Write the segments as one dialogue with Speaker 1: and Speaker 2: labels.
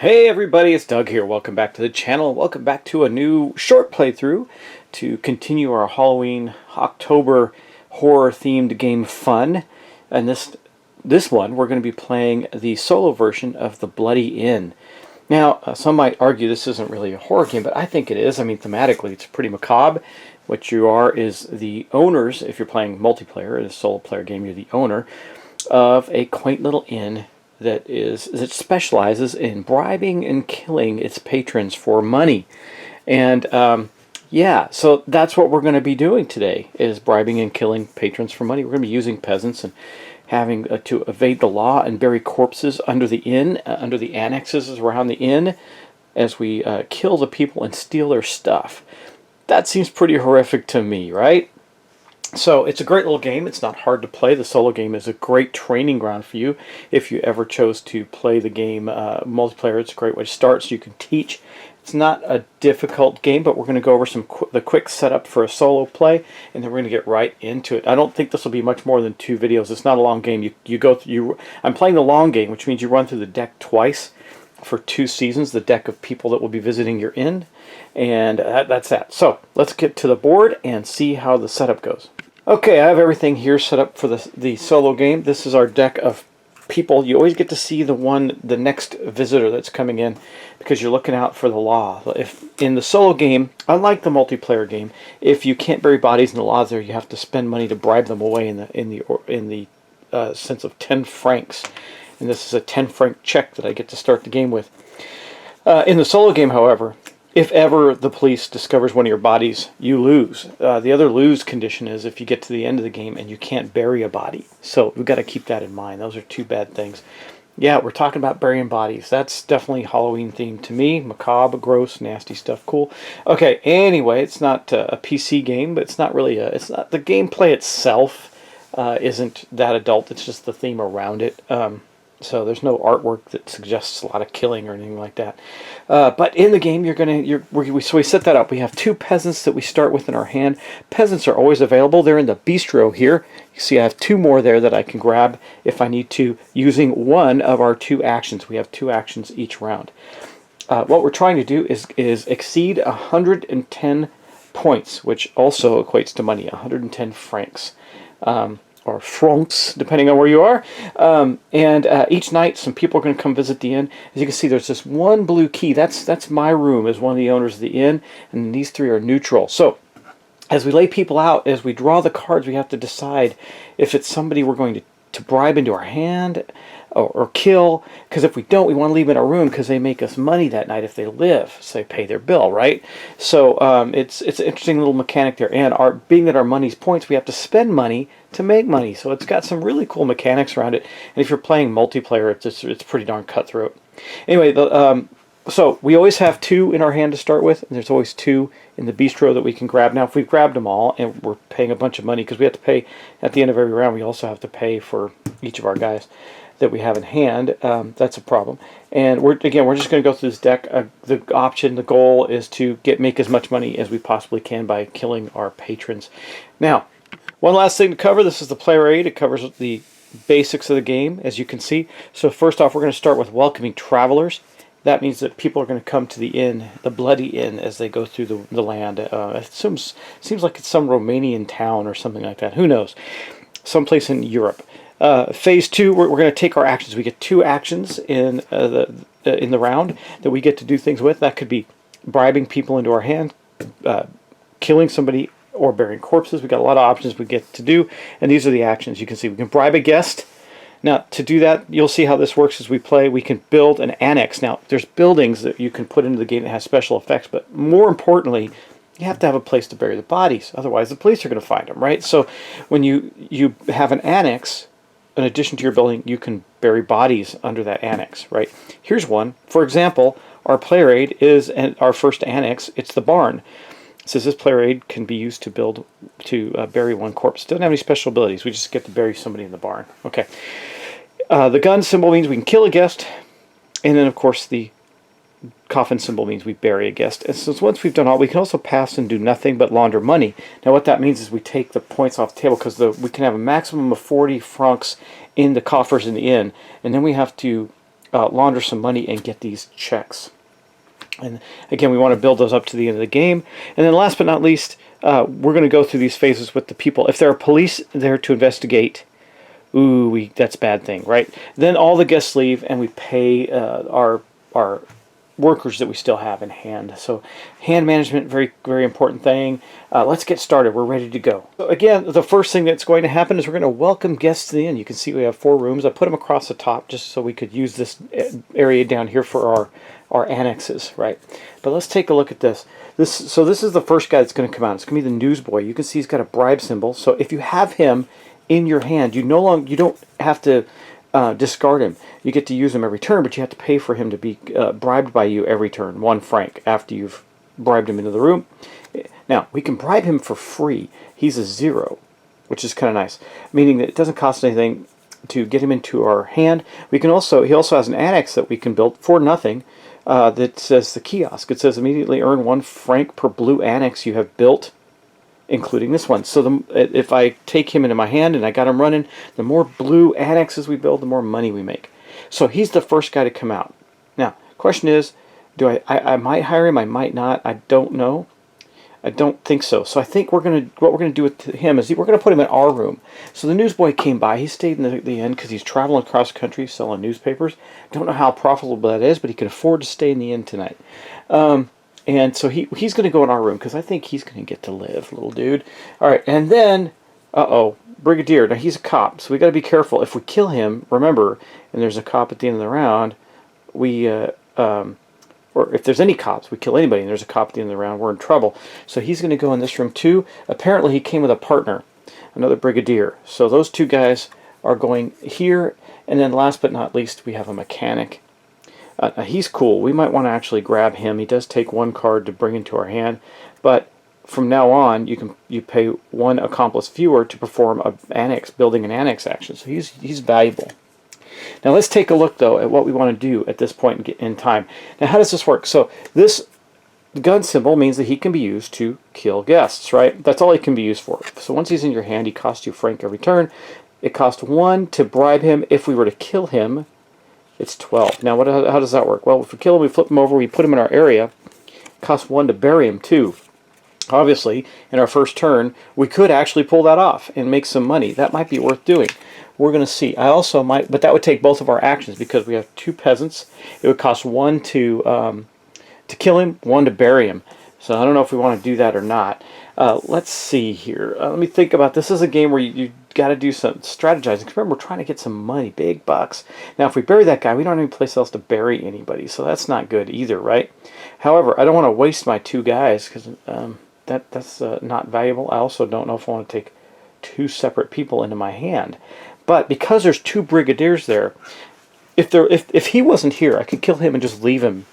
Speaker 1: Hey everybody, it's Doug here. Welcome back to the channel. Welcome back to a new short playthrough to continue our Halloween October horror themed game fun. And this one we're going to be playing the solo version of The Bloody Inn. Now, some might argue this isn't really a horror game, but I think it is. I mean, thematically it's pretty macabre. What you are is the owners, if you're playing multiplayer, in a solo player game, you're the owner of a quaint little inn that specializes in bribing and killing its patrons for money. And yeah, so that's what we're going to be doing today, is bribing and killing patrons for money. We're going to be using peasants and having to evade the law and bury corpses under the inn, under the annexes around the inn, as we kill the people and steal their stuff. That seems pretty horrific to me, right? So it's a great little game. It's not hard to play. The solo game is a great training ground for you if you ever chose to play the game multiplayer. It's a great way to start so you can teach. It's not a difficult game, but we're going to go over the quick setup for a solo play, and then we're going to get right into it. I don't think this will be much more than 2 videos. It's not a long game. I'm playing the long game, which means you run through the deck twice for 2 seasons, the deck of people that will be visiting your inn, and that's that. So let's get to the board and see how the setup goes. Okay, I have everything here set up for the solo game. This is our deck of people. You always get to see the next visitor that's coming in, because you're looking out for the law. If in the solo game, unlike the multiplayer game, if you can't bury bodies and the law's there, you have to spend money to bribe them away in the sense of 10 francs. And this is a 10 franc check that I get to start the game with. In the solo game, however, if ever the police discovers one of your bodies, you lose. The other lose condition is if you get to the end of the game and you can't bury a body. So we've got to keep that in mind. Those are 2 bad things. Yeah, we're talking about burying bodies. That's definitely Halloween themed to me. Macabre, gross, nasty stuff. Cool. Okay, anyway, it's not a PC game, but it's not really it's not the gameplay itself isn't that adult. It's just the theme around it. So there's no artwork that suggests a lot of killing or anything like that. But in the game, so we set that up. We have 2 peasants that we start with in our hand. Peasants are always available. They're in the bistro here. You see I have 2 more there that I can grab if I need to, using one of our 2 actions. We have 2 actions each round. What we're trying to do is exceed 110 points, which also equates to money, 110 francs. Or francs, depending on where you are. Each night, some people are going to come visit the inn. As you can see, there's this one blue key. That's my room as one of the owners of the inn, and these 3 are neutral. So, as we lay people out, as we draw the cards, we have to decide if it's somebody we're going to bribe into our hand or kill, because if we don't, we want to leave them in our room because they make us money that night if they live, so they pay their bill, right? So it's an interesting little mechanic there, and being that our money's points, we have to spend money to make money, so it's got some really cool mechanics around it, and if you're playing multiplayer, it's pretty darn cutthroat. Anyway, so we always have 2 in our hand to start with, and there's always 2 in the bistro that we can grab. Now, if we've grabbed them all, and we're paying a bunch of money, because we have to pay at the end of every round, we also have to pay for each of our guys that we have in hand. That's a problem. And we're just going to go through this deck. The goal is to make as much money as we possibly can by killing our patrons. Now, one last thing to cover. This is the player aid. It covers the basics of the game, as you can see. So first off, we're going to start with welcoming travelers. That means that people are going to come to the inn, the Bloody Inn, as they go through the land. It seems like it's some Romanian town or something like that. Who knows? Someplace in Europe. Phase 2, we're going to take our actions. We get 2 actions in the round that we get to do things with. That could be bribing people into our hand, killing somebody, or burying corpses. We've got a lot of options we get to do, and these are the actions. You can see we can bribe a guest. Now, to do that, you'll see how this works as we play. We can build an annex. Now, there's buildings that you can put into the game that has special effects, but more importantly, you have to have a place to bury the bodies. Otherwise, the police are going to find them, right? So when you have an annex, in addition to your building, you can bury bodies under that annex, right? Here's one. For example, our player aid is our first annex. It's the barn. It says this player aid can be used to bury 1 corpse. Doesn't have any special abilities. We just get to bury somebody in the barn. Okay. The gun symbol means we can kill a guest, and then of course the coffin symbol means we bury a guest. And so once we've done all, we can also pass and do nothing but launder money. Now what that means is we take the points off the table, because we can have a maximum of 40 francs in the coffers in the inn, and then we have to launder some money and get these checks. And again, we want to build those up to the end of the game. And then last but not least, we're going to go through these phases with the people. If there are police there to investigate, ooh, that's a bad thing, right? Then all the guests leave, and we pay our workers that we still have in hand. So hand management, very, very important thing. Let's get started. We're ready to go. So again, the first thing that's going to happen is we're going to welcome guests to the inn. You can see we have 4 rooms. I put them across the top just so we could use this area down here for our annexes, right? But let's take a look at this. So this is the first guy that's going to come out. It's going to be the newsboy. You can see he's got a bribe symbol. So if you have him in your hand, you don't have to discard him. You get to use him every turn, but you have to pay for him to be bribed by you every turn, 1 franc after you've bribed him into the room. Now, we can bribe him for free. He's a 0, which is kind of nice, meaning that it doesn't cost anything to get him into our hand. He also has an annex that we can build for nothing that says the kiosk. It says immediately earn 1 franc per blue annex you have built, including this one. So if I take him into my hand and I got him running, the more blue annexes we build, the more money we make. So he's the first guy to come out. Now, question is, I might hire him, I might not, I don't know. I don't think so. So I think what we're gonna do with him is we're gonna put him in our room. So the newsboy came by. He stayed in the inn because he's traveling across the country selling newspapers. Don't know how profitable that is, but he can afford to stay in the inn tonight. And so he's going to go in our room because I think he's going to get to live, little dude. All right, and then, Brigadier. Now, he's a cop, so we got to be careful. If we kill him, remember, and there's a cop at the end of the round, or if there's any cops, we kill anybody, and there's a cop at the end of the round, we're in trouble. So he's going to go in this room too. Apparently, he came with a partner, another Brigadier. So those 2 guys are going here, and then last but not least, we have a mechanic. He's cool. We might want to actually grab him. He does take 1 card to bring into our hand, but from now on, you pay 1 accomplice fewer to perform building an annex action. So he's valuable. Now let's take a look though at what we want to do at this point in time. Now how does this work? So this gun symbol means that he can be used to kill guests, right? That's all he can be used for. So once he's in your hand, he costs you franc every turn. It costs 1 to bribe him. If we were to kill him, it's 12. Now, how does that work? Well, if we kill him, we flip him over, we put him in our area. It costs 1 to bury him, too. Obviously, in our first turn, we could actually pull that off and make some money. That might be worth doing. We're going to see. I also might, but that would take both of our actions because we have 2 peasants. It would cost 1 to kill him, 1 to bury him. So I don't know if we want to do that or not. Let's see here. Let me think about this. This is a game where you got to do some strategizing. Remember, we're trying to get some money, big bucks. Now, if we bury that guy, we don't have any place else to bury anybody, so that's not good either, right? However, I don't want to waste my 2 guys because that's not valuable. I also don't know if I want to take 2 separate people into my hand. But because there's 2 brigadiers there, if he wasn't here, I could kill him and just leave him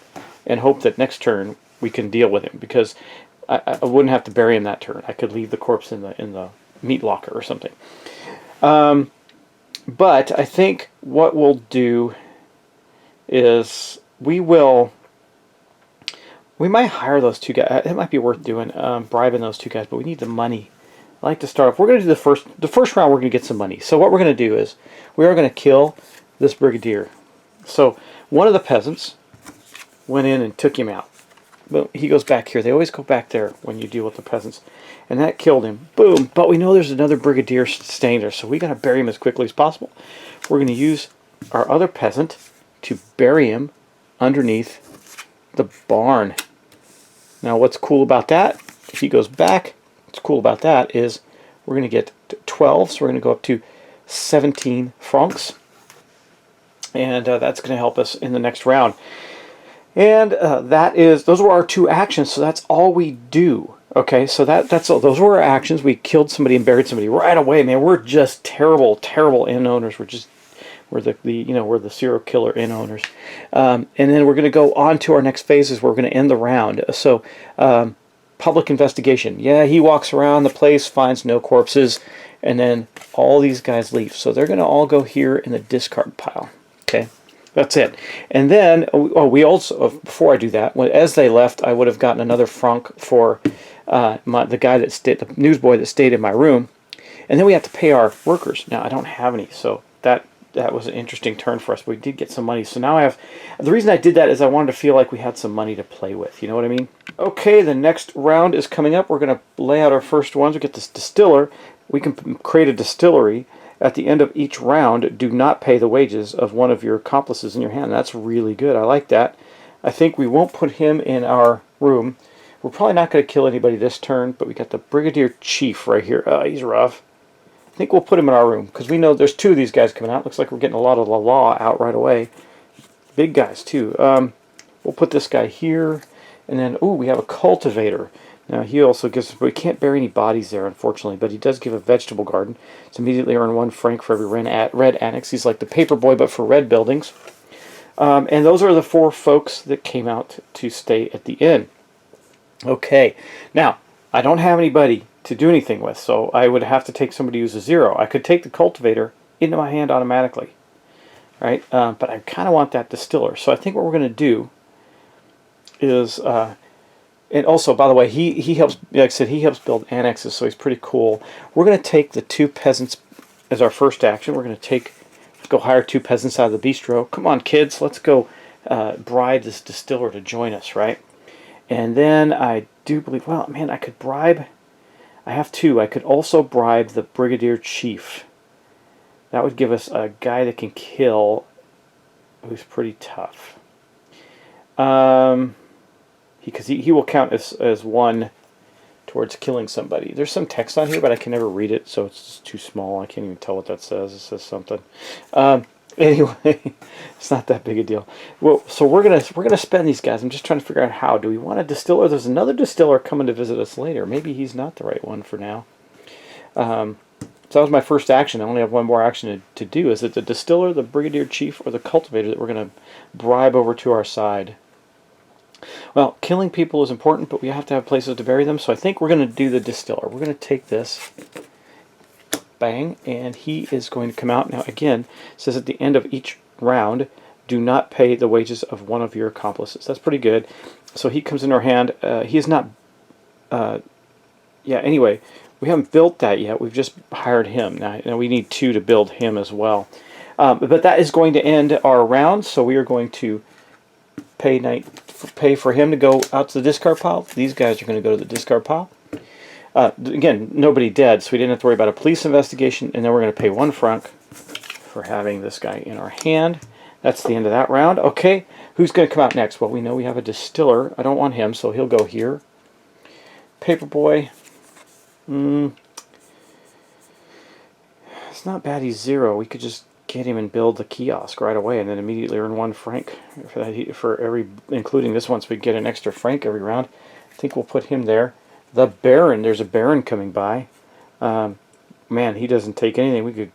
Speaker 1: and hope that next turn we can deal with him because I wouldn't have to bury him that turn. I could leave the corpse in the meat locker or something. But I think what we'll do is we might hire those 2 guys. It might be worth doing, bribing those 2 guys, but we need the money. I like to start off. We're going to do the first round. We're going to get some money. So what we're going to do is we are going to kill this brigadier. So one of the peasants went in and took him out. But he goes back here. They always go back there when you deal with the peasants. And that killed him. Boom. But we know there's another brigadier staying there, so we got to bury him as quickly as possible. We're going to use our other peasant to bury him underneath the barn. Now what's cool about that, if he goes back, what's cool about that is we're going to get 12, so we're going to go up to 17 francs. And that's going to help us in the next round. And those were our 2 actions, so that's all we do. Okay, so that's all. Those were our actions. We killed somebody and buried somebody right away. Man, we're just terrible, terrible inn owners. We're the serial killer inn owners. And then we're going to go on to our next phases. We're going to end the round. So, public investigation. Yeah, he walks around the place, finds no corpses, and then all these guys leave. So they're going to all go here in the discard pile. Okay. That's it. And then, we also, before I do that, as they left, I would have gotten another franc for the guy that stayed, the newsboy that stayed in my room. And then we have to pay our workers. Now, I don't have any, so that that was an interesting turn for us. But we did get some money. So now I have... The reason I did that is I wanted to feel like we had some money to play with. You know what I mean? Okay, the next round is coming up. We're going to lay out our first ones. We get this distiller. We can create a distillery. At the end of each round, do not pay the wages of one of your accomplices in your hand. That's really good. I like that. I think we won't put him in our room. We're probably not going to kill anybody this turn, but we got the Brigadier Chief right here. Oh, he's rough. I think we'll put him in our room, because we know there's 2 of these guys coming out. Looks like we're getting a lot of the law out right away. Big guys, too. We'll put this guy here, and then, ooh, we have a cultivator. Now, he also gives us, we can't bury any bodies there, unfortunately, but he does give a vegetable garden. It's immediately earn 1 franc for every red annex. He's like the paper boy, but for red buildings. And those are the 4 folks that came out to stay at the inn. Okay, now, I don't have anybody to do anything with, so I would have to take somebody who's a 0. I could take the cultivator into my hand automatically, right? But I kind of want that distiller. So I think what we're going to do is, and also, by the way, he helps, like I said, he helps build annexes, so he's pretty cool. We're going to take the 2 peasants as our first action. We're going to go hire 2 peasants out of the bistro. Come on, kids, let's go bribe this distiller to join us, right? And then I do believe, well, man, I could bribe... I have 2. I could also bribe the Brigadier Chief. That would give us a guy that can kill, who's pretty tough. Because he will count as 1 towards killing somebody. There's some text on here, but I can never read it, so it's too small. I can't even tell what that says. It says something. Anyway, it's not that big a deal. Well, so we're gonna spend these guys. I'm just trying to figure out how. Do we want a distiller? There's another distiller coming to visit us later. Maybe he's not the right one for now. So that was my first action. I only have 1 more action to do. Is it the distiller, the Brigadier Chief, or the cultivator that we're going to bribe over to our side? Well, killing people is important, but we have to have places to bury them. So I think we're going to do the distiller. We're going to take this. Bang, and he is going to come out. Now again, it says at the end of each round, do not pay the wages of one of your accomplices. That's pretty good. So he comes in our hand. He is not, yeah, anyway, we haven't built that yet. We've just hired him. Now we need 2 to build him as well. But that is going to end our round, so we are going to pay for him to go out to the discard pile. These guys are going to go to the discard pile. Again, nobody dead, so we didn't have to worry about a police investigation, and then we're going to pay 1 franc for having this guy in our hand. That's the end of that round. Okay, who's going to come out next? Well, we know we have a distiller. I don't want him, so he'll go here. Paperboy. It's not bad he's 0. We could just get him and build the kiosk right away, and then immediately earn 1 franc for every, including this one, so we get an extra franc every round. I think we'll put him there. The Baron, there's a Baron coming by. Man, he doesn't take anything. We could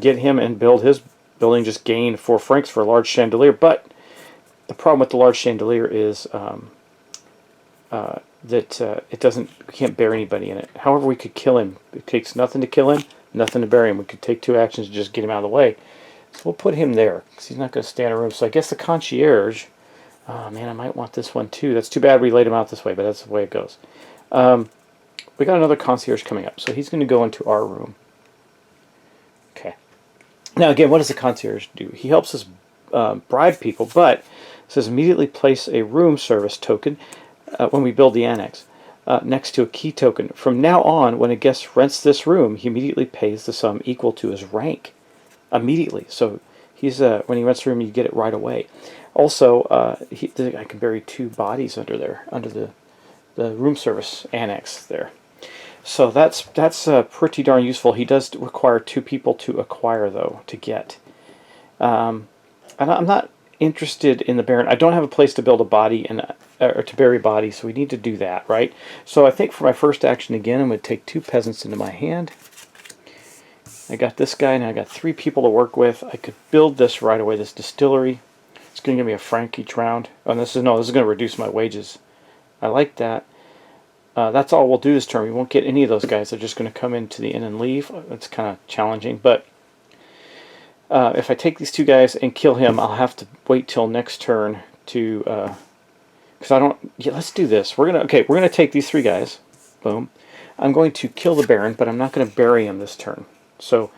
Speaker 1: get him and build his building, just gain 4 francs for a large chandelier. But the problem with the large chandelier is that it doesn't, we can't bury anybody in it. However, we could kill him. It takes nothing to kill him, nothing to bury him. We could take 2 actions to just get him out of the way. So we'll put him there, because he's not going to stay in a room. So I guess the concierge... Oh, man, I might want this one, too. That's too bad we laid him out this way, but that's the way it goes. We got another concierge coming up, so he's going to go into our room. Okay. Now, again, what does the concierge do? He helps us bribe people, but it says immediately place a room service token when we build the annex next to a key token. From now on, when a guest rents this room, he immediately pays the sum equal to his rank. Immediately. So he's when he rents the room, you get it right away. Also, I can bury 2 bodies under there, under the room service annex there. So that's pretty darn useful. He does require 2 people to acquire, though, to get. And I'm not interested in the Baron. I don't have a place to build a body or to bury bodies, so we need to do that, right? So I think for my first action again, I'm going to take 2 peasants into my hand. I got this guy, and I got 3 people to work with. I could build this right away, this distillery. It's going to give me a franc each round. Oh, this is going to reduce my wages. I like that. That's all we'll do this turn. We won't get any of those guys. They're just going to come into the inn and leave. It's kind of challenging, but if I take these 2 guys and kill him, I'll have to wait till next turn to, because I don't. Yeah, let's do this. We're gonna take these 3 guys. Boom. I'm going to kill the Baron, but I'm not going to bury him this turn. So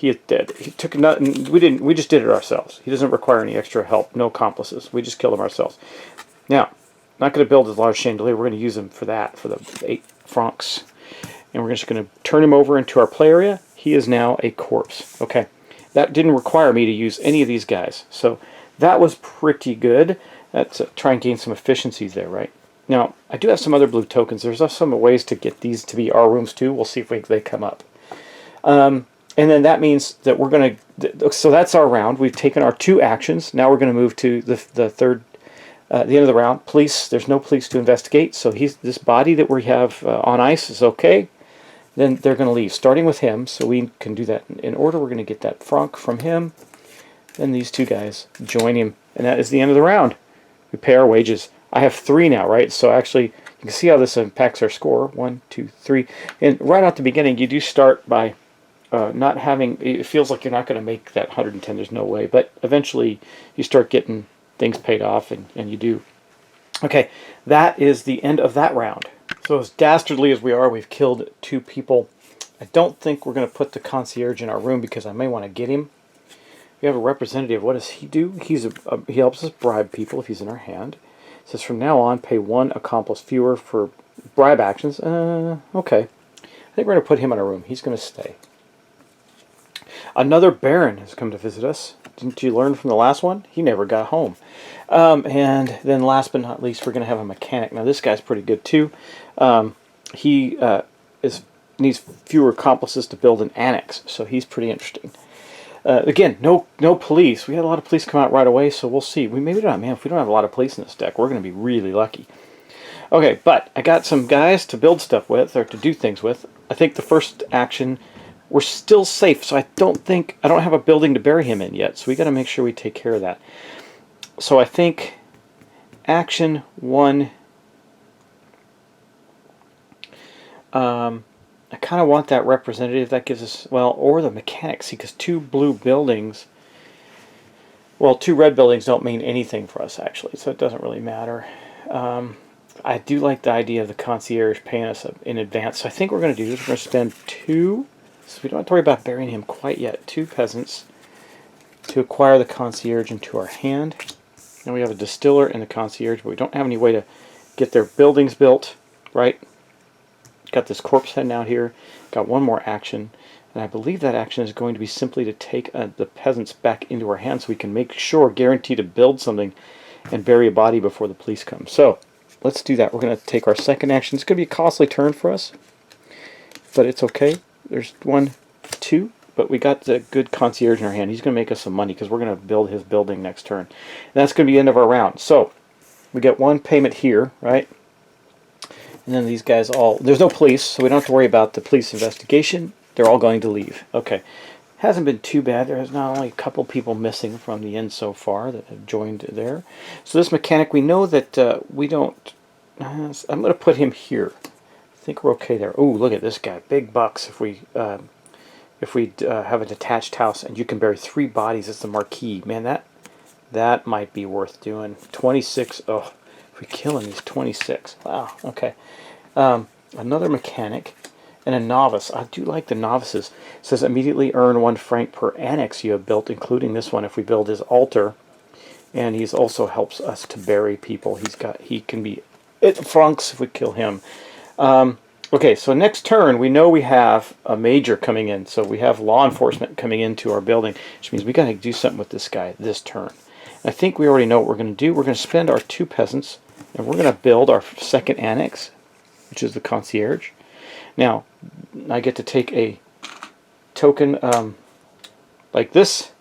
Speaker 1: He is dead. He took nothing. We just did it ourselves. He doesn't require any extra help. No accomplices. We just killed him ourselves. Now, not going to build his large chandelier. We're going to use him for that, for the 8 francs. And we're just going to turn him over into our play area. He is now a corpse. Okay. That didn't require me to use any of these guys. So that was pretty good. Let's try and gain some efficiencies there, right? Now, I do have some other blue tokens. There's also some ways to get these to be our rooms too. We'll see if they come up. And then that means that we're going to... So that's our round. We've taken our 2 actions. Now we're going to move to the third... the end of the round. Police. There's no police to investigate. So this body that we have on ice is okay. Then they're going to leave, starting with him. So we can do that in order. We're going to get that franc from him. Then these 2 guys join him. And that is the end of the round. We pay our wages. I have 3 now, right? So actually, you can see how this impacts our score. 1, 2, 3. And right at the beginning, you do start by not having... It feels like you're not going to make that 110. There's no way. But eventually, you start getting things paid off, and you do. Okay, that is the end of that round. So as dastardly as we are, we've killed 2 people. I don't think we're going to put the concierge in our room because I may want to get him. We have a representative. What does he do? He helps us bribe people if he's in our hand. It says from now on, pay 1 accomplice fewer for bribe actions. Okay. I think we're going to put him in our room. He's going to stay. Another baron has come to visit us. Didn't you learn from the last one? He never got home. And then last but not least, we're going to have a mechanic. Now this guy's pretty good too. He needs fewer accomplices to build an annex, so he's pretty interesting. Again, no police. We had a lot of police come out right away, so we'll see. Maybe not, man. If we don't have a lot of police in this deck, we're going to be really lucky. Okay, but I got some guys to build stuff with, or to do things with. I think the first action, we're still safe, so I don't have a building to bury him in yet, so we got to make sure we take care of that. So I think action 1, I kind of want that representative. That gives us, well, or the mechanic. See, because 2 blue buildings, well, 2 red buildings don't mean anything for us, actually, so it doesn't really matter. I do like the idea of the concierge paying us in advance, so I think what we're going to do is we're going to spend 2, so we don't have to worry about burying him quite yet, 2 peasants to acquire the concierge into our hand. Now we have a distiller and the concierge, but we don't have any way to get their buildings built, right? Got this corpse heading out here. Got 1 more action. And I believe that action is going to be simply to take the peasants back into our hands so we can make sure, guarantee to build something and bury a body before the police come. So, let's do that. We're going to take our second action. It's going to be a costly turn for us, but it's okay. There's 1, 2, but we got the good concierge in our hand. He's going to make us some money because we're going to build his building next turn. And that's going to be the end of our round. So, we get 1 payment here, right? And then these guys all... There's no police, so we don't have to worry about the police investigation. They're all going to leave. Okay. Hasn't been too bad. There's not only a couple people missing from the end so far that have joined there. So this mechanic, we know that we don't... I'm going to put him here. I think we're okay there. Ooh, look at this guy. Big bucks if we have a detached house and you can bury 3 bodies. It's the marquee. Man, that might be worth doing. 26. Oh, if we kill him, he's 26. Wow, okay. Another mechanic and a novice. I do like the novices. It says immediately earn 1 franc per annex you have built, including this one if we build his altar. And he's also helps us to bury people. He can be 8 francs if we kill him. Okay, so next turn we know we have a major coming in. So we have law enforcement coming into our building, which means we got to do something with this guy this turn. I think we already know what we're going to do. We're going to spend our 2 peasants, and we're going to build our second annex, which is the concierge. Now, I get to take a token like this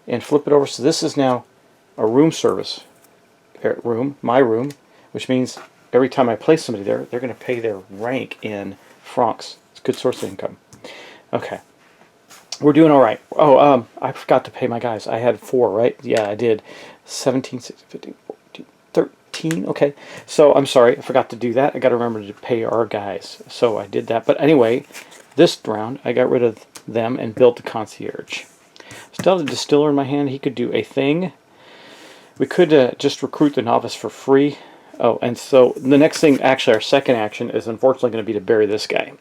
Speaker 1: and flip it over. So this is now a room service room, my room, which means every time I place somebody there, they're going to pay their rank in francs. It's a good source of income. Okay. We're doing all right. Oh, I forgot to pay my guys. I had 4, right? Yeah, I did. 17, 16, 15, 14, 13. Okay. So, I'm sorry. I forgot to do that. I got to remember to pay our guys. So, I did that. But anyway, this round, I got rid of them and built the concierge. Still have the distiller in my hand. He could do a thing. We could just recruit the novice for free. Oh, and so the next thing, actually, our second action is unfortunately going to be to bury this guy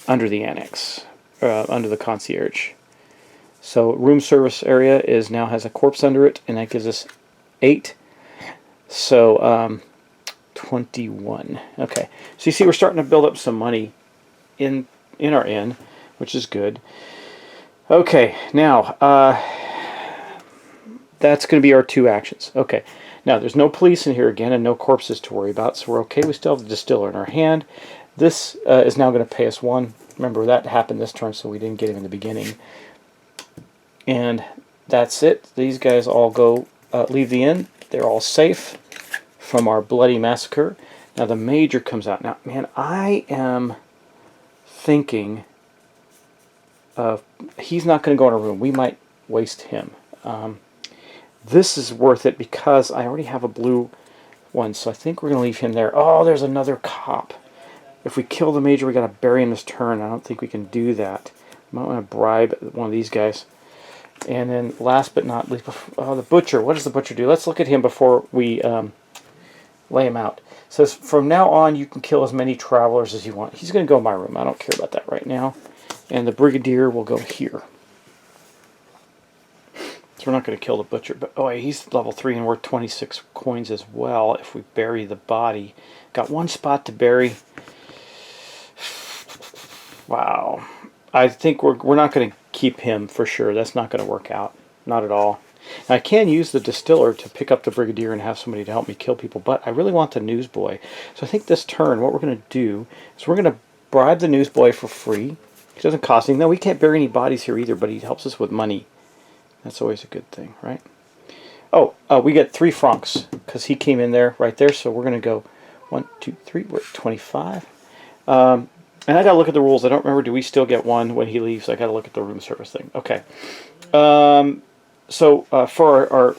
Speaker 1: under the annex. Under the concierge. So room service area now has a corpse under it, and that gives us 8. So 21. Okay, so you see we're starting to build up some money in our inn, which is good. Okay, now that's going to be our 2 actions. Okay, now there's no police in here again and no corpses to worry about, so we're okay. We still have the distiller in our hand. This is now going to pay us 1. Remember, that happened this turn, so we didn't get him in the beginning. And that's it. These guys all go leave the inn. They're all safe from our bloody massacre. Now the major comes out. Now, man, I am thinking of, he's not going to go in a room. We might waste him. This is worth it because I already have a blue one, so I think we're going to leave him there. Oh, there's another cop. If we kill the major, we got to bury him this turn. I don't think we can do that. We might want to bribe one of these guys. And then last but not least, the butcher. What does the butcher do? Let's look at him before we lay him out. It says, from now on, you can kill as many travelers as you want. He's going to go in my room. I don't care about that right now. And the brigadier will go here. So we're not going to kill the butcher. But oh, he's level 3 and worth 26 coins as well if we bury the body. Got 1 spot to bury. Wow. I think we're not going to keep him for sure. That's not going to work out. Not at all. Now, I can use the distiller to pick up the brigadier and have somebody to help me kill people, but I really want the newsboy. So I think this turn, what we're going to do is we're going to bribe the newsboy for free. He doesn't cost anything. No, we can't bury any bodies here either, but he helps us with money. That's always a good thing, right? Oh, we get 3 francs because he came in there, right there. So we're going to go 1, 2, 3. We're at 25. And I got to look at the rules. I don't remember. Do we still get 1 when he leaves? I got to look at the room service thing. Okay. So for our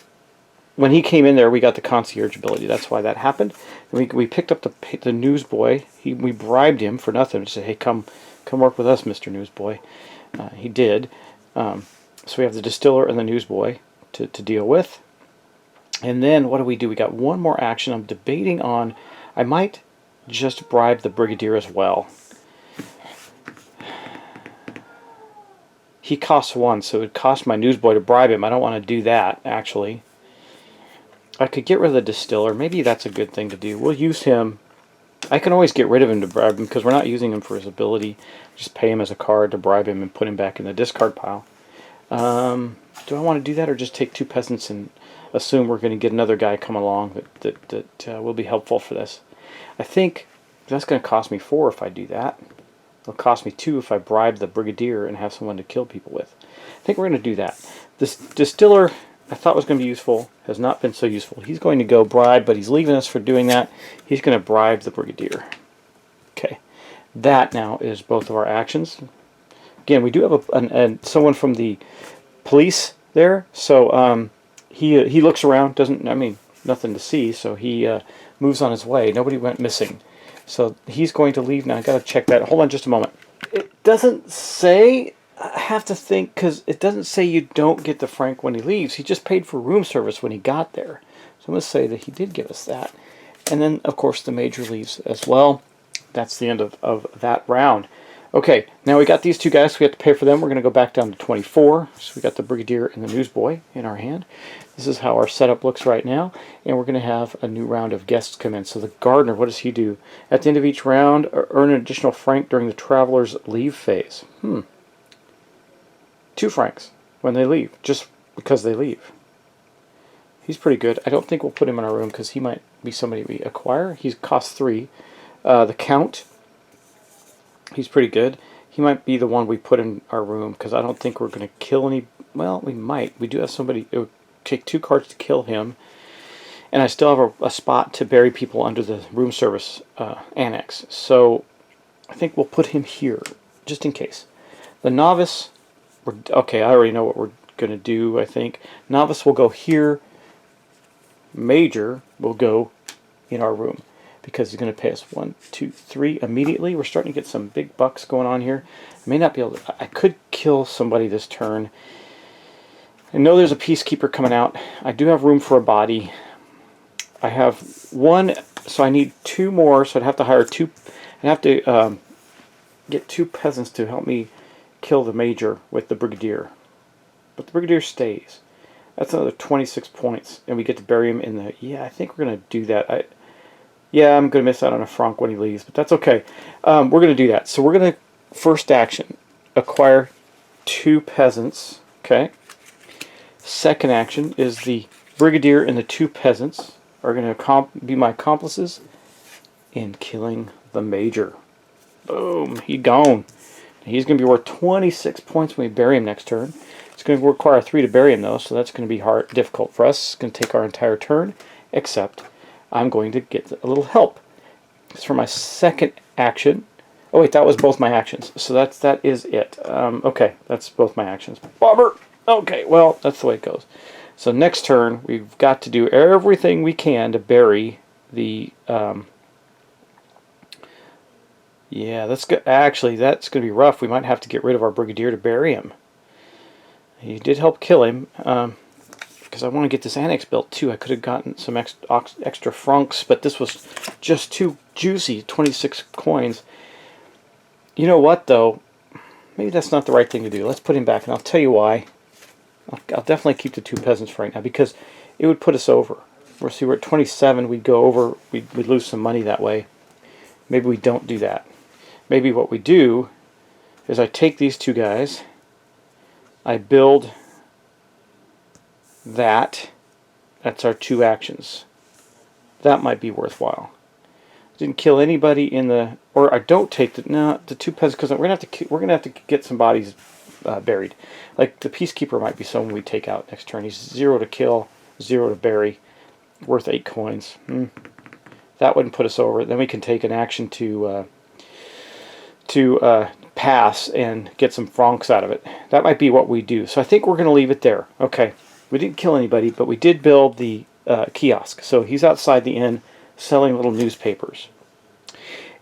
Speaker 1: when he came in there, we got the concierge ability. That's why that happened. And we picked up the newsboy. We bribed him for nothing. We said, hey, come work with us, Mr. Newsboy. He did. So we have the distiller and the newsboy to deal with. And then what do? We got 1 more action. I'm debating on, I might just bribe the brigadier as well. He costs 1, so it would cost my newsboy to bribe him. I don't want to do that, actually. I could get rid of the distiller. Maybe that's a good thing to do. We'll use him. I can always get rid of him to bribe him because we're not using him for his ability. Just pay him as a card to bribe him and put him back in the discard pile. Do I want to do that or just take 2 peasants and assume we're going to get another guy come along that will be helpful for this? I think that's going to cost me 4 if I do that. It'll cost me 2 if I bribe the brigadier and have someone to kill people with. I think we're going to do that. This distiller I thought was going to be useful has not been so useful. He's going to go bribe, but he's leaving us for doing that. He's going to bribe the brigadier. Okay. That now is both of our actions. Again, we do have someone from the police there, so he looks around, nothing to see, so he moves on his way. Nobody went missing. So he's going to leave now. I got to check that. Hold on just a moment. It doesn't say, I have to think, because it doesn't say you don't get the franc when he leaves. He just paid for room service when he got there. So I'm going to say that he did give us that. And then, of course, the major leaves as well. That's the end of that round. Okay, now we got these 2 guys, so we have to pay for them. We're going to go back down to 24. So we got the brigadier and the newsboy in our hand. This is how our setup looks right now. And we're going to have a new round of guests come in. So the gardener, what does he do? At the end of each round, earn an additional franc during the traveler's leave phase. 2 francs when they leave, just because they leave. He's pretty good. I don't think we'll put him in our room because he might be somebody we acquire. He costs 3. The count, he's pretty good. He might be the one we put in our room because I don't think we're going to kill any. Well, we might. We do have somebody. It would take 2 cards to kill him. And I still have a spot to bury people under the room service annex. So I think we'll put him here just in case. The novice, okay, I already know what we're going to do, I think. Novice will go here. Major will go in our room, because he's going to pay us 1, 2, 3 immediately. We're starting to get some big bucks going on here. I may not be able to. I could kill somebody this turn. I know there's a peacekeeper coming out. I do have room for a body. I have 1, so I need 2 more. So I'd have to hire 2. I'd have to get 2 peasants to help me kill the major with the brigadier. but the Brigadier stays. That's another 26 points, and we get to bury him in the... Yeah, I think we're going to do that. Yeah, I'm going to miss out on a franc when he leaves, but that's okay. We're going to do that. So we're going to, first action, acquire 2 peasants. Okay. Second action is the Brigadier and the 2 peasants are going to be my accomplices in killing the Major. Boom, he's gone. He's going to be worth 26 points when we bury him next turn. It's going to require 3 to bury him, though, so that's going to be difficult for us. It's going to take our entire turn, except I'm going to get a little help. It's for my second action. Oh, wait, that was both my actions, so that is it. Okay, that's both my actions. Bobber! Okay, well, that's the way it goes. So next turn, we've got to do everything we can to bury the... yeah, that's good. Actually, that's going to be rough. We might have to get rid of our Brigadier to bury him. He did help kill him, because I want to get this annex built too. I could have gotten some extra francs, but this was just too juicy. 26 coins. You know what, though? Maybe that's not the right thing to do. Let's put him back, and I'll tell you why. I'll definitely keep the 2 peasants for right now, because it would put us over. See, we're at 27. We'd go over. We'd lose some money that way. Maybe we don't do that. Maybe what we do is I take these 2 guys, I build that. That's our 2 actions. That might be worthwhile. Didn't kill anybody in the, or I don't take the 2 peasants, because we're gonna have to get some bodies buried. Like the Peacekeeper might be someone we take out next turn. He's 0 to kill, 0 to bury, worth 8 coins. That wouldn't put us over. Then we can take an action to pass and get some francs out of it. That might be what we do. So I think we're going to leave it there. Okay, we didn't kill anybody, but we did build the kiosk. So he's outside the inn selling little newspapers.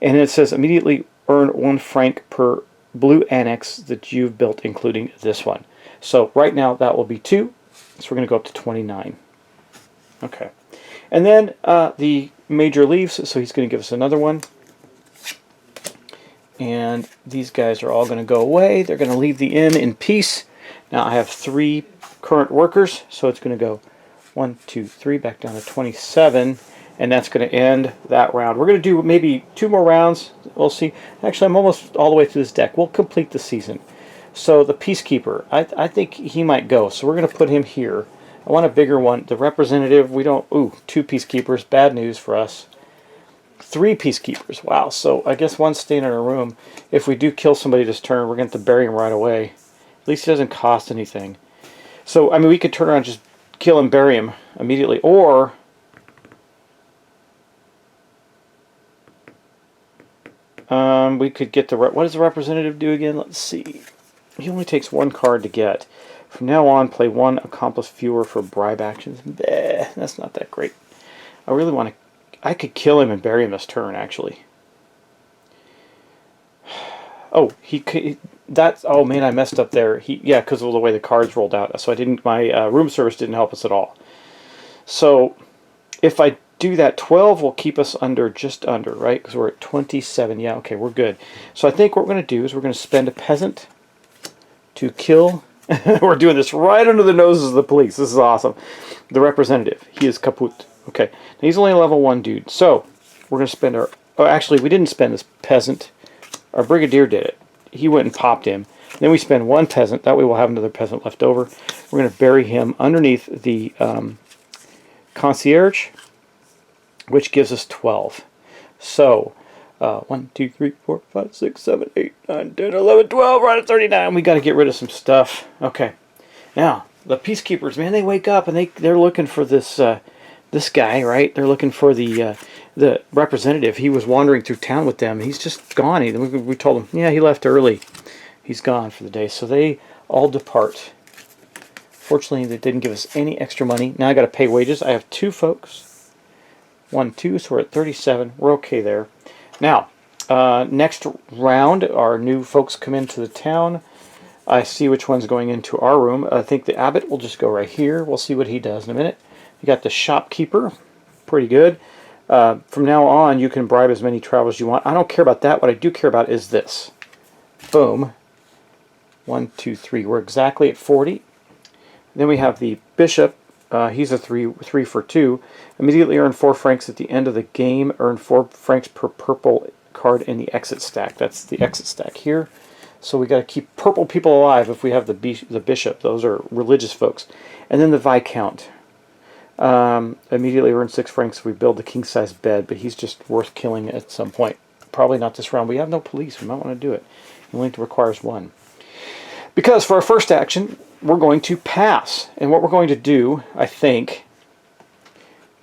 Speaker 1: And it says immediately earn 1 franc per blue annex that you've built, including this one. So right now that will be 2. So we're going to go up to 29. Okay. And then the Major leaves, so he's going to give us another one. And these guys are all going to go away. They're going to leave the inn in peace. Now I have 3 current workers, so it's going to go 1, 2, 3, back down to 27. And that's going to end that round. We're going to do maybe 2 more rounds. We'll see. Actually, I'm almost all the way through this deck. We'll complete the season. So the Peacekeeper, I think he might go. So we're going to put him here. I want a bigger one. The Representative, we don't... Ooh, 2 Peacekeepers. Bad news for us. 3 Peacekeepers. Wow. So I guess 1's staying in our room. If we do kill somebody this turn, we're going to have to bury him right away. At least it doesn't cost anything. So, I mean, we could turn around and just kill and bury him immediately. Or... we could get the... What does the Representative do again? Let's see. He only takes 1 card to get. From now on, play 1 accomplice fewer for bribe actions. Bleh, that's not that great. I really want to... I could kill him and bury him this turn, actually. Oh, that's... Oh, man, I messed up there. Yeah, because of the way the cards rolled out. So I didn't... My room service didn't help us at all. So, if I do that, 12 will keep us just under, right? Because we're at 27. Yeah, okay, we're good. So I think what we're going to do is we're going to spend a peasant to kill... We're doing this right under the noses of the police. This is awesome. The Representative. He is kaput. Okay. Now he's only a level 1 dude. So we're going to spend our... Oh, actually, we didn't spend this peasant. Our Brigadier did it. He went and popped him. Then we spend 1 peasant. That way we'll have another peasant left over. We're going to bury him underneath the concierge, which gives us 12. So... 1, 2, 3, 4, 5, 6, 7, 8, 9, 10, 11, 12, right at 39. We got to get rid of some stuff. Okay. Now, the Peacekeepers, man, they wake up and they're looking for this this guy, right? They're looking for the Representative. He was wandering through town with them. He's just gone. We told him, yeah, he left early. He's gone for the day. So they all depart. Fortunately, they didn't give us any extra money. Now I got to pay wages. I have 2 folks. 1, 2, so we're at 37. We're okay there. Now, next round, our new folks come into the town. I see which one's going into our room. I think the Abbot will just go right here. We'll see what he does in a minute. You got the Shopkeeper. Pretty good. From now on, you can bribe as many travelers as you want. I don't care about that. What I do care about is this. Boom. 1, 2, 3. We're exactly at 40. Then we have the bishop. He's a 3 for 2. Immediately earn 4 francs at the end of the game. Earn 4 francs per purple card in the exit stack. That's the exit stack here. So we got to keep purple people alive if we have the bishop. Those are religious folks. And then the viscount. Immediately earn 6 francs if we build the king-size bed, but he's just worth killing at some point. Probably not this round. We have no police. We might want to do it. It only requires 1. Because for our first action, we're going to pass. And what we're going to do, I think,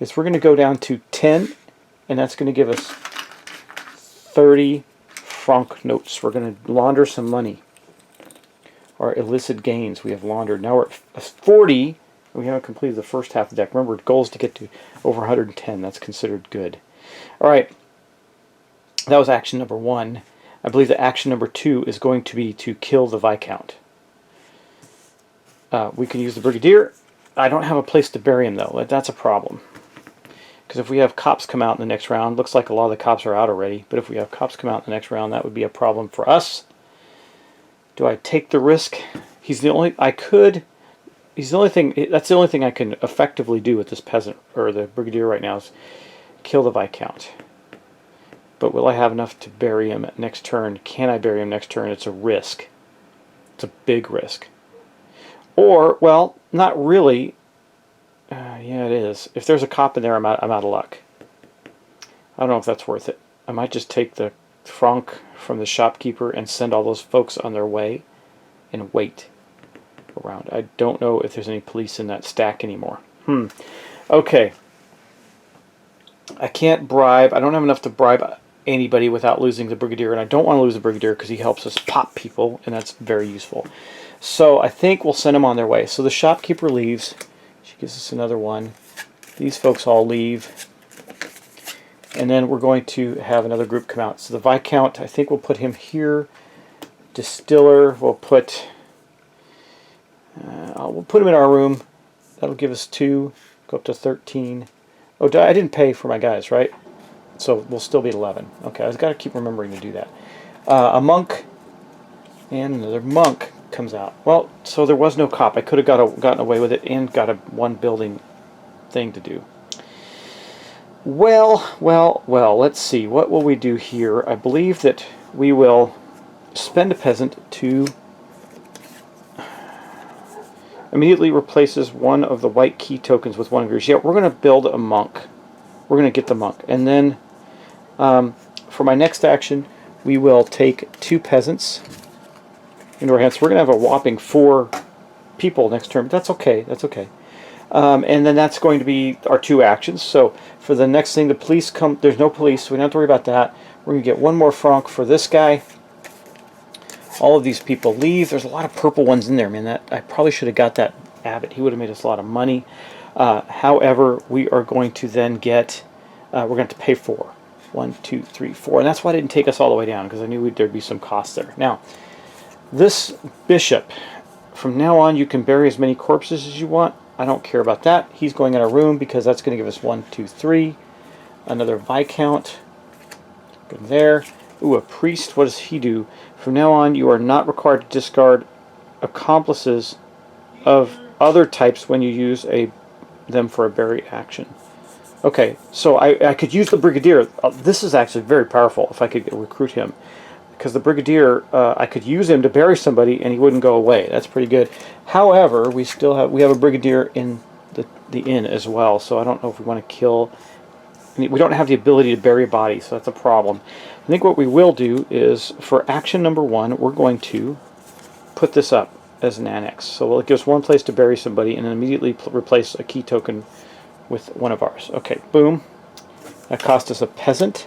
Speaker 1: is we're going to go down to 10, and that's going to give us 30 franc notes. We're going to launder some money. Our illicit gains we have laundered. Now we're at 40. We haven't completed the first half of the deck. Remember, the goal is to get to over 110. That's considered good. All right. That was action number 1. I believe that action number 2 is going to be to kill the viscount. We can use the brigadier. I don't have a place to bury him, though. That's a problem. Because if we have cops come out in the next round, looks like a lot of the cops are out already, but if we have cops come out in the next round, that would be a problem for us. Do I take the risk? He's the only... He's the only thing... That's the only thing I can effectively do with this peasant, or the brigadier right now, is kill the viscount. But will I have enough to bury him next turn? Can I bury him next turn? It's a risk. It's a big risk. Or, well, not really. Yeah, it is. If there's a cop in there, I'm out of luck. I don't know if that's worth it. I might just take the franc from the shopkeeper and send all those folks on their way and wait around. I don't know if there's any police in that stack anymore. Okay. I can't bribe. I don't have enough to bribe anybody without losing the brigadier, and I don't want to lose the brigadier because he helps us pop people, and that's very useful. So I think we'll send them on their way. So the shopkeeper leaves. She gives us another 1. These folks all leave. And then we're going to have another group come out. So the viscount, I think we'll put him here. Distiller, we'll put him in our room. That'll give us 2. Go up to 13. Oh, I didn't pay for my guys, right? So we'll still be at 11. Okay, I've got to keep remembering to do that. A monk and another monk comes out. Well, so there was no cop. I could have gotten away with it and got a 1 building thing to do. Well, let's see. What will we do here? I believe that we will spend a peasant to immediately replaces one of the white key tokens with 1 of. Yeah, we're going to build a monk. We're going to get the monk. And then for my next action, we will take 2 peasants into our hands. So we're going to have a whopping 4 people next turn. But that's okay. That's okay. And then that's going to be our 2 actions. So for the next thing, the police come. There's no police, so we don't have to worry about that. We're going to get 1 more franc for this guy. All of these people leave. There's a lot of purple ones in there, man. That I probably should have got that abbot. He would have made us a lot of money. However, we are going to then get... we're going to have to pay 4. 1, 2, 3, 4. And that's why I didn't take us all the way down, because I knew there'd be some cost there. Now, this bishop, from now on, you can bury as many corpses as you want. I don't care about that. He's going in a room because that's going to give us 1, 2, 3. Another viscount. Go there. Ooh, a priest. What does he do? From now on, you are not required to discard accomplices of other types when you use them for a bury action. Okay, so I could use the brigadier. This is actually very powerful if I could recruit him, because the brigadier, I could use him to bury somebody and he wouldn't go away. That's pretty good. However, we have a brigadier in the inn as well, so I don't know if we want to kill. We don't have the ability to bury a body, so that's a problem. I think what we will do is, for action number 1, we're going to put this up as an annex. So it gives 1 place to bury somebody and then immediately replace a key token with 1 of ours. Okay, boom. That cost us a peasant.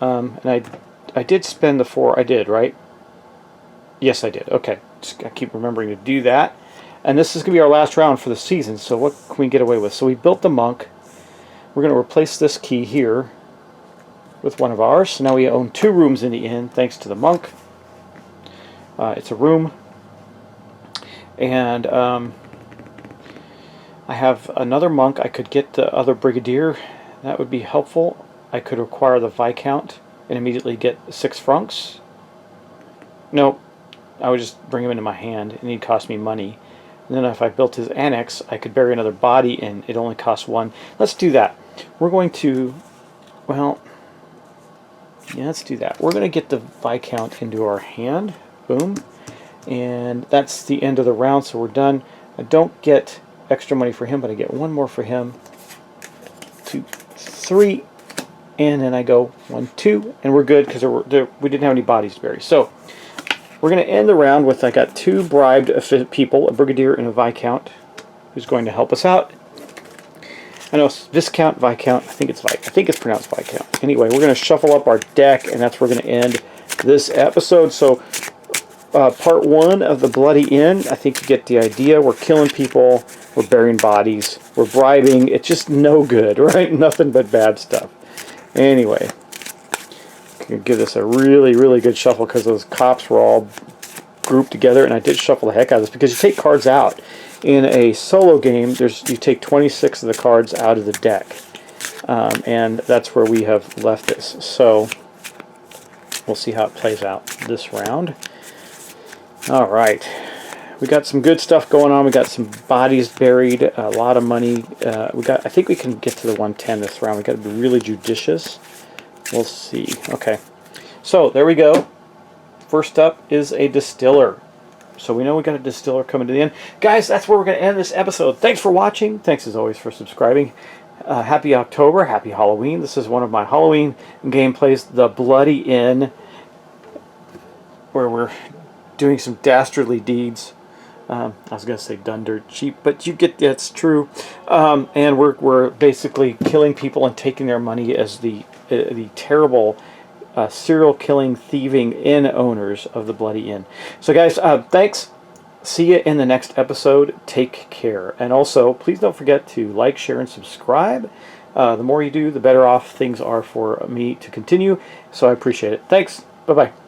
Speaker 1: And I did spend the 4. I did, right? Yes, I did. Okay, I keep remembering to do that. And this is going to be our last round for the season, so what can we get away with? So we built the monk. We're going to replace this key here with 1 of ours. So now we own 2 rooms in the inn thanks to the monk. It's a room. And I have another monk. I could get the other brigadier. That would be helpful. I could acquire the viscount and immediately get 6 francs. Nope. I would just bring him into my hand and he'd cost me money. And then if I built his annex, I could bury another body in. It only costs 1. Let's do that. We're going to, well, yeah, let's do that. We're going to get the Viscount into our hand. Boom. And that's the end of the round, so we're done. I don't get extra money for him, but I get 1 more for him. 2, 3, and then I go 1, 2, and we're good because we didn't have any bodies to bury. So we're going to end the round with, I got 2 bribed people, a Brigadier and a Viscount, who's going to help us out. I know it's Viscount, Viscount. I think it's pronounced Viscount. Anyway, we're going to shuffle up our deck, and that's where we're going to end this episode. So part 1 of the Bloody Inn, I think you get the idea. We're killing people, we're burying bodies, we're bribing. It's just no good, right? Nothing but bad stuff. Anyway, I'm going to give this a really, really good shuffle because those cops were all grouped together, and I did shuffle the heck out of this because you take cards out. In a solo game, you take 26 of the cards out of the deck, and that's where we have left this. So we'll see how it plays out this round. All right, we got some good stuff going on. We got some bodies buried, a lot of money. I think we can get to the 110 this round. We got to be really judicious. We'll see. Okay, so there we go. First up is a distiller. So we know we got a distiller coming to the end. Guys, that's where we're going to end this episode. Thanks for watching. Thanks as always for subscribing. Happy October. Happy Halloween. This is one of my Halloween gameplays, The Bloody Inn, where we're doing some dastardly deeds. I was going to say done dirt cheap, but you get that's true. And we're basically killing people and taking their money as the terrible serial killing, thieving inn owners of the Bloody Inn. So guys, thanks. See you in the next episode. Take care. And also, please don't forget to like, share, and subscribe. The more you do, the better off things are for me to continue. So I appreciate it. Thanks. Bye-bye.